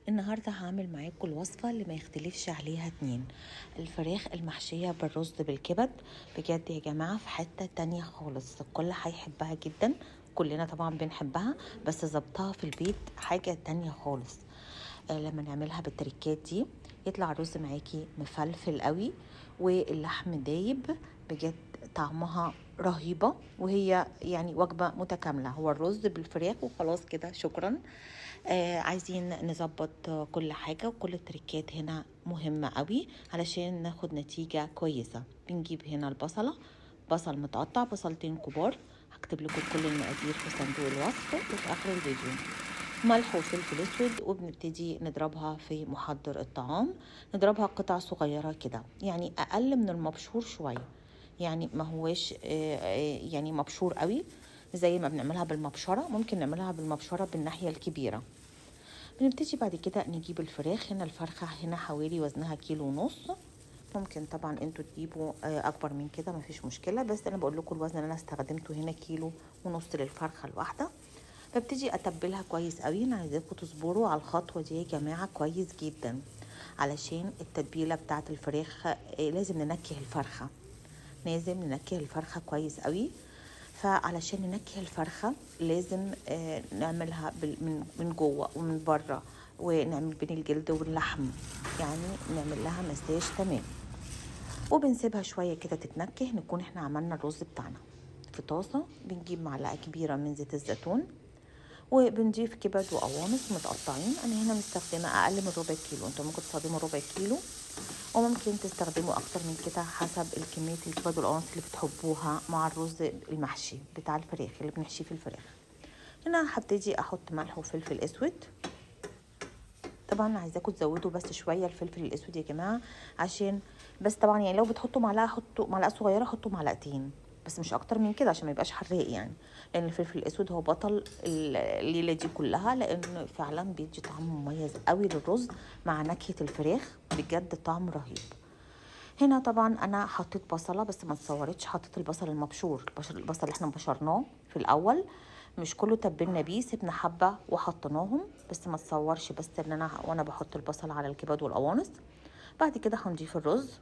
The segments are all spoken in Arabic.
النهاردة هعمل معاكم الوصفة اللي ما يختلفش عليها اتنين. الفراخ المحشية بالرز بالكبد، بجد يا جماعة في حتة تانية خالص، الكل هيحبها جدا، كلنا طبعا بنحبها، بس ظبطها في البيت حاجة تانية خالص. لما نعملها بالتركات دي يطلع الرز معاكي مفلفل قوي واللحم دايب، بجد طعمها رهيبة، وهي يعني وجبة متكاملة، هو الرز بالفراخ وخلاص كده شكرا. عايزين نظبط كل حاجة، وكل التركات هنا مهمة قوي علشان ناخد نتيجة كويسة. بنجيب هنا البصلة، بصل متقطع، بصلتين كبار، هكتب لكم كل المقادير في صندوق الوصف وفي آخر الفيديو. ملح وفلفل اسود، وبنبتدي نضربها في محضر الطعام، نضربها قطع صغيرة كده، يعني اقل من المبشور شوية، يعني ما هوش يعني مبشور قوي زي ما بنعملها بالمبشرة، ممكن نعملها بالمبشرة بالناحية الكبيرة. بنبتدي بعد كده نجيب الفراخ، هنا الفرخة هنا حوالي وزنها 1.5 كيلو، ممكن طبعا انتوا تجيبوا اكبر من كده مفيش مشكلة، بس انا بقول لكم الوزن اللي انا استخدمته هنا 1.5 كيلو للفرخة الواحدة. ببتدي اتبلها كويس قوي، انا عايزاكم تصبروا على الخطوه دي يا جماعه كويس جدا، علشان التتبيله بتاعه الفراخ لازم ننكه الفرخه، لازم ننكه الفرخه كويس قوي. فعلشان ننكه الفرخه لازم نعملها من جوه ومن بره، ونعمل بين الجلد واللحم، يعني نعمل لها مساج تمام، وبنسيبها شويه كده تتنكه. نكون احنا عملنا الرز بتاعنا في طاسه، بنجيب معلقه كبيره من زيت الزيتون، وبنضيف كبد وقوانص متقطعين، انا هنا مستخدمه اقل من ربع كيلو، انتوا ممكن تستخدموا ربع كيلو وممكن تستخدموا اكتر من كده حسب الكميه الكبد والقوانص اللي بتحبوها مع الرز المحشي بتاع الفراخ اللي بنحشيه في الفراخ. هنا هبتدي احط ملح وفلفل اسود، طبعا عايزاكم تزودوا بس شويه الفلفل الاسود يا جماعه، عشان بس طبعا يعني لو بتحطوا معلقه حطوا معلقه صغيره، حطوا معلقتين بس مش اكتر من كده عشان ما يبقاش حراق يعني، لان الفلفل الاسود هو بطل الليله دي كلها، لانه فعلا بيدي طعم مميز قوي للرز مع نكهه الفراخ، بجد طعم رهيب. هنا طبعا انا حطيت بصله بس ما اتصورتش، حطيت البصل المبشور، البصل اللي احنا بشرناه في الاول، مش كله تبلنا بيه، سيبنا حبه وحطيناهم، بس ما اتصورش، بس ان انا وانا بحط البصل على الكبد والقوانص. بعد كده هنضيف الرز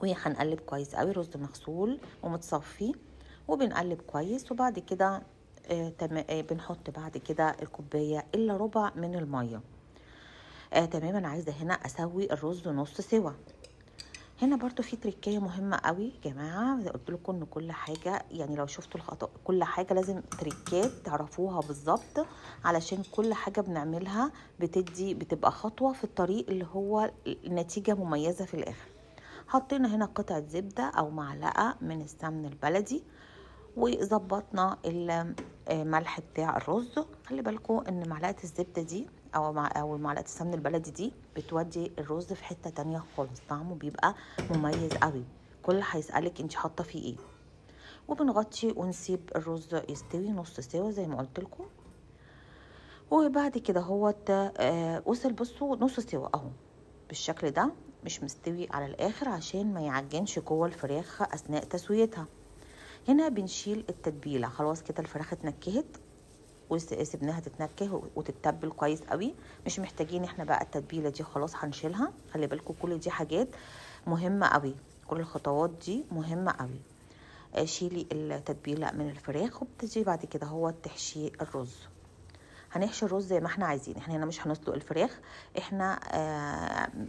وهنقلب كويس قوي، رز مغسول ومتصفي، وبنقلب كويس، وبعد كده بنحط بعد كده الكوبايه الا ربع من الميه. تمام، انا عايزه هنا اسوي الرز نص سوا. هنا برضو في تركية مهمة قوي يا جماعة، قلت لكم ان كل حاجة يعني لو شفتوا الخطأ كل حاجة لازم تركات تعرفوها بالظبط، علشان كل حاجة بنعملها بتبقى خطوة في الطريق اللي هو النتيجة مميزة في الاخر. حطينا هنا قطعة زبدة او معلقة من السمن البلدي، وظبطنا الملح بتاع الرز. خلي بالكم ان معلقه الزبده دي او معلقه السمن البلدي دي بتودي الرز في حته تانية خالص، طعمه بيبقى مميز قوي، كل هيسالك انت حاطه فيه ايه. وبنغطي ونسيب الرز يستوي نص سوا زي ما قلت لكم. وبعد كده هو وصل، بصوا نص سوا اهو بالشكل ده، مش مستوي على الاخر عشان ما يعجنش جوه الفراخ اثناء تسويتها. هنا بنشيل التتبيله، خلاص كده الفراخ اتنكهت وسيبناها تتنكه وتتبل كويس قوي، مش محتاجين احنا بقى التتبيله دي، خلاص هنشيلها. خلي بالكم كل دي حاجات مهمه قوي، كل الخطوات دي مهمه قوي. شيلي التتبيله من الفراخ، وبتجي بعد كده هو تحشي الرز. هنحشي الرز زي ما احنا عايزين، احنا هنا مش هنسلق الفراخ، احنا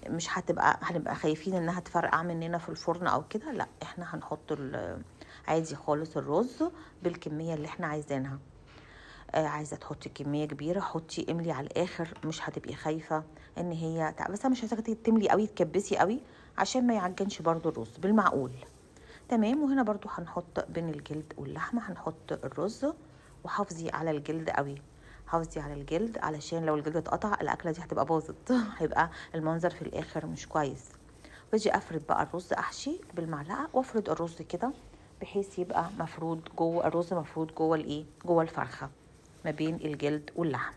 مش هنبقى خايفين انها تفرقع مننا في الفرن او كده، لا احنا هنحط عادي خالص الرز بالكميه اللي احنا عايزينها. عايزه تحطي كميه كبيره حطي، املي على الاخر، مش هتبقي خايفه ان هي بس انا مش عايزاكي تملي قوي تكبسي قوي عشان ما يعجنش برضو الرز، بالمعقول. تمام، وهنا برضو هنحط بين الجلد واللحمه هنحط الرز، وحافظي على الجلد قوي، حافظي على الجلد علشان لو الجلد اتقطع الاكله دي هتبقى باظت هيبقى المنظر في الاخر مش كويس. واجي افرد بقى الرز، احشي بالمعلقه وافرد الرز كده بحيث يبقى مفرود جوه الرز، مفرود جوه الايه، جوه الفرخه ما بين الجلد واللحم.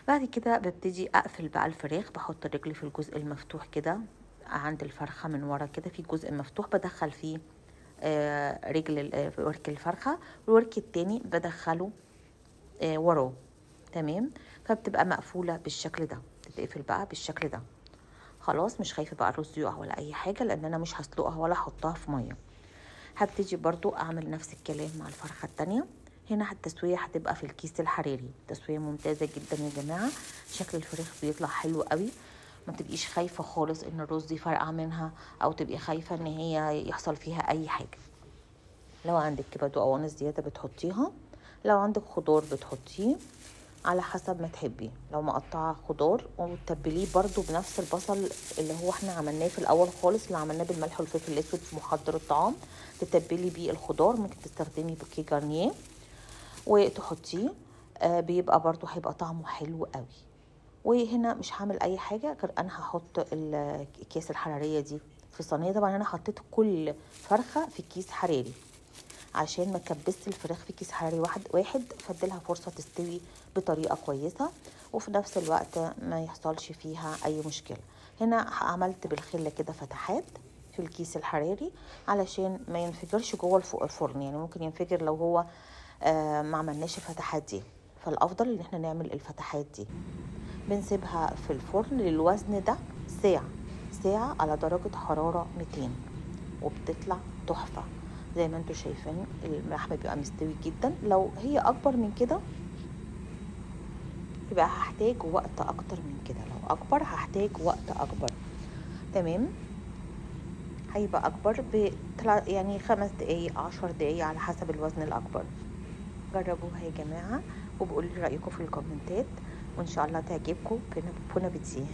بعد كده ببتدي اقفل بقى الفراخ، بحط الرجل في الجزء المفتوح كده عند الفرخه من ورا كده، في جزء مفتوح بدخل فيه رجل ورك الفرخه، والورك التاني بدخله وراه. تمام، فبتبقى مقفوله بالشكل ده. بتتقفل بقى بالشكل ده. خلاص مش خايفه بقى الرز يقع ولا اي حاجه، لان انا مش هسلقها ولا احطها في ميه. هبتدي برضو اعمل نفس الكلام مع الفرخه التانية. هنا التسويه هتبقى في الكيس الحراري، تسويه ممتازه جدا يا جماعه، شكل الفراخ بيطلع حلو قوي. ما تبقيش خايفه خالص ان الرز يفرقع منها، او تبقي خايفه ان هي يحصل فيها اي حاجه. لو عندك كبد وقوانص زياده بتحطيها، لو عندك خضار بتحطيه على حسب ما تحبي. لو مقطعه خضار وتتبليه برضو بنفس البصل اللي هو احنا عملناه في الاول خالص، اللي عملناه بالملح والفلفل الاسود في محضر الطعام، تتبلي بيه الخضار. ممكن تستخدمي بوكيه جارنيه وتحطيه، بيبقى برضو هيبقى طعمه حلو قوي. وهنا مش هعمل اي حاجه غير انا هحط الكيس الحراريه دي في صينيه. طبعا انا حطيت كل فرخه في كيس حراري عشان ما كبست الفراخ في كيس حراري واحد، فاديلها فرصه تستوي بطريقه كويسه، وفي نفس الوقت ما يحصلش فيها اي مشكله. هنا عملت بالخله كده فتحات في الكيس الحراري علشان ما ينفجرش جوه الفرن، يعني ممكن ينفجر لو هو ما عملناش الفتحات دي. فالافضل ان احنا نعمل الفتحات دي. بنسيبها في الفرن للوزن ده ساعة على درجة حرارة 200، وبتطلع تحفة. زي ما انتوا شايفين اللحم بيبقى مستوي جدا. لو هي اكبر من كده يبقى هحتاج وقت اكتر من كده، لو اكبر هحتاج وقت اكبر. تمام، هيبقى اكبر يعني 5 دقايق 10 دقايق على حسب الوزن الاكبر. جربوها يا جماعة وبقولي رأيكم في الكومنتات، وان شاء الله تعجبكم. بون ابيتي.